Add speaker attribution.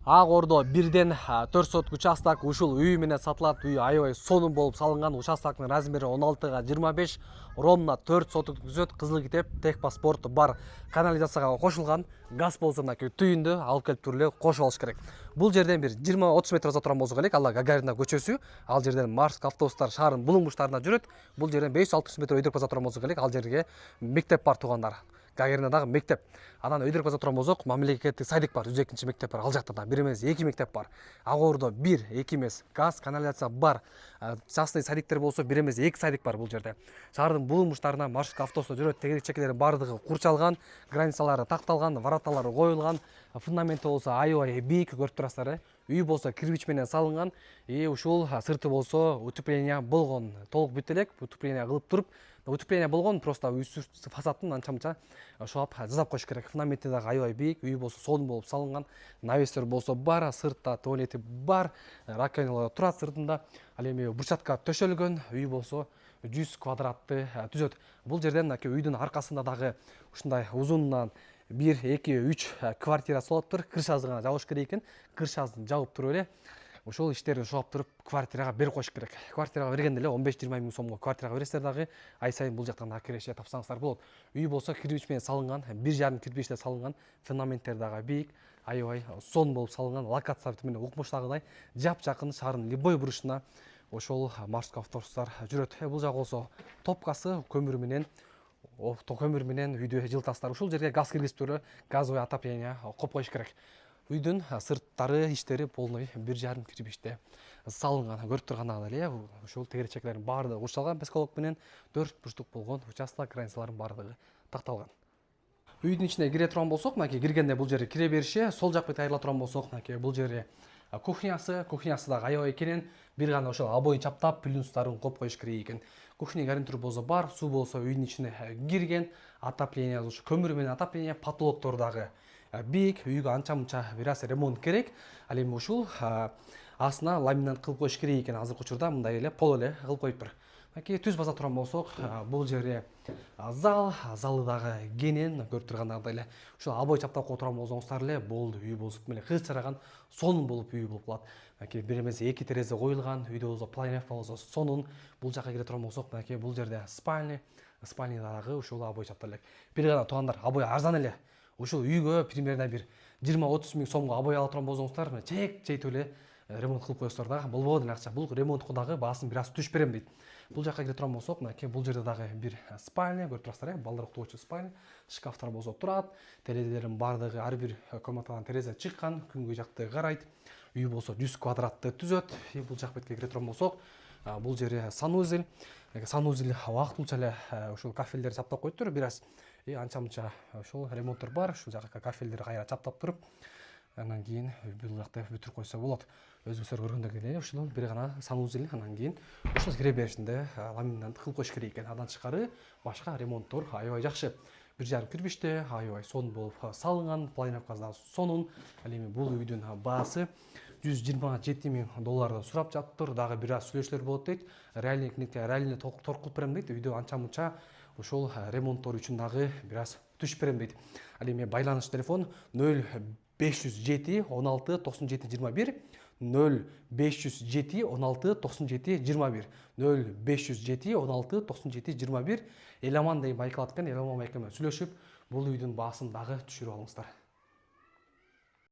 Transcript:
Speaker 1: Ак Ордо 1ден 4 соток участок ушул үй менен сатылат. Үй аябай сонун болуп салынган. Участоктун размери 16 га 25, ромна 4 соток түзөт. Кызыл китеп, техпаспорт бар. Канализацияга кошулган. Газ болсо мынакей түйүндө алып келип туруп эле кошуп алыш керек. Бул жерден бир 20-30 метр uzak турган болсок элек, ал Гагарина көчөсү. Ал жерден Маршрутка автобустар шаардын булуң бурчтарына жүрөт. Бул жерден 500-600 метр өйдөрүп баса турган болсок элек, ал жерге мектеп бар туугандар. Гагаринадагы мектеп. Анан өйдөрүп баса турган болсок, мамлекеттик садик бар, 102 мектеп бар. Ал жакта да бир эмес 2 мектеп бар. Ак Ордо 1, 2 эмес, газ, канализация бар. Частный садиктер болсо бир эмес 2 садик бар бул жерде. Шаардын булуң бурчтарына маршрутка автобустар жүрөт. Тегерек чекелердин бардыгы курчалган, границалары такталган, вороталары коюлган. Фундаменти болсо аябай бийик, көрүп турасыздар. Үй болсо кирпич менен салынган. Ушул сырты болсо утепление болгон. Толук бүт элек, утепление кылып туруп, утепление болгон, просто фасадын анча-мынча шоап жасап коюш керек. Фундаменти дагы аябай бийик, үй болсо сонун болуп салынган. Навестер болсо бар, сыртта туалети бар, раковиналар турат сыртында. Ал эми брусчатка төшөлгөн, үй болсо 100 квадратты түзөт. Бул жерден мынакей үйдүн аркасында дагы ушундай узунунан 1, 2, 3 квартира солоптур. Крышасын гана жабыш керек экен. Крышасын жабып туруп эле ошол иштерди шоап туруп квартирага берип коюш керек. Квартирага бергенде эле 15-20 миң сомго квартирага бересиздер дагы. Ай сайын бул жактан киреше тапсаңыздар болот. Үй болсо кирпич менен салынган, 1,5 кирпичте салынган. Фундаменттер дагы бийик, аябай сонун болуп салынган. Локация менен укмуштагыдай жакын шаардын любой бурушуна ошол маршрутка автобустар жүрөт. Бул жак болсо топкасы көмүр менен үйдү жылытасыздар. Ушул жерге газ киргизип туруп, газовый отопление коюп коюш керек. Үйдүн сырттары, иштери полный 1,5 кирпичте салынган. Көрүп тургандагыдай эле ушул тегеречектердин баардыгы курчалган пескалок менен 4 бурчтук болгон участок, границалардын баардыгы такталган. Үйдүн ичине кире турган болсок, мынакей киргенде бул жерге кире бериши, сол жак бет айрыла турган болсок, мынакей бул жерге кухнясы дагы аябай кенен. Бир гана ошол обоюн чаптап, плюстарын коюп коюш керек экен. Кухня гарнитур болсо бар, суу болсо үйдүн ичине кирген, отопление ушу көмүр менен отопление, потолоктор дагы бийик, үйгө анча-мынча бир аз ремонт керек. Ал эми ушул астына ламинат кылып коюш керек экен. Азыркы учурда мындай эле пол эле кылып коюптур. Мынакей түз баса турган болсок, бул жерде залы дагы кенен, көрүп тургандагыдай эле. Ушул обой чаптап кое турган болсоңуздар эле болду. Үй болсо меле кыйчыраган, сонун болуп үй болуп калат. Мынакей бир эмес 2 терезе коюлган, үйдө болсо планировка болсо сонун. Бул жакка кире турган болсок, мынакей бул жерде спальня дагы ушул обой чапталып элек. Бир гана туугандар, обой арзан эле. Ушул үйгө примерно бир 20-30 миң сомго обой ала турган болсоңуздар, чек эле ремонт кылып коесуздар дагы болбойт эле акча. Бул ремонтко дагы баасын бир аз түшүп берем дейт. Бул жакка кире турган болсок, мынакей бул жерде дагы бир спальня, көрүп турасыздар, балдар уктоочу спальня, шкафтар болсо турат, терезелердин баардыгы ар бир комнатадан терезе чыккан, күнгөй жакты карайт. Үй болсо 100 квадратты түзөт. Бул жак бетке кире турган болсок, бул жери санузел. Санузел вакытлыча эле ушул кафелдерди чаптап коюптур, бир аз анча-мынча ошол ремонттор бар. Ушул жакка кафелдерди кайра чаптап туруп, анан кийин бул жакты бүтүрүп койсо болот. Өзүңүздөр көргөндөй ушул бир гана санузел, анан кийин ушул кире беришинде ламинат кылып коюш керек экен. Андан тышкары башка ремонттор аябай жакшы. 1,5 кирпичте аябай сонун болуп салынган, планировкасы да сонун. Ал эми бул үйдүн баасы $127 миң сурап жатыптыр. Дагы бир аз сүйлөшүүлөр болот дейт. Реальный торкуп берем дейт. Үйдө анча-мынча ошол ремонттор үчүн дагы бир аз түшүп берем дейт. Ал эми байланыш телефон 0507 16 97 21, 0507 16 97 21, 0507 16 97 21. Эламан деп айкалат экен. Эламан байке менен сүйлөшүп, бул үйдүн баасын дагы түшүрүп алыңыздар.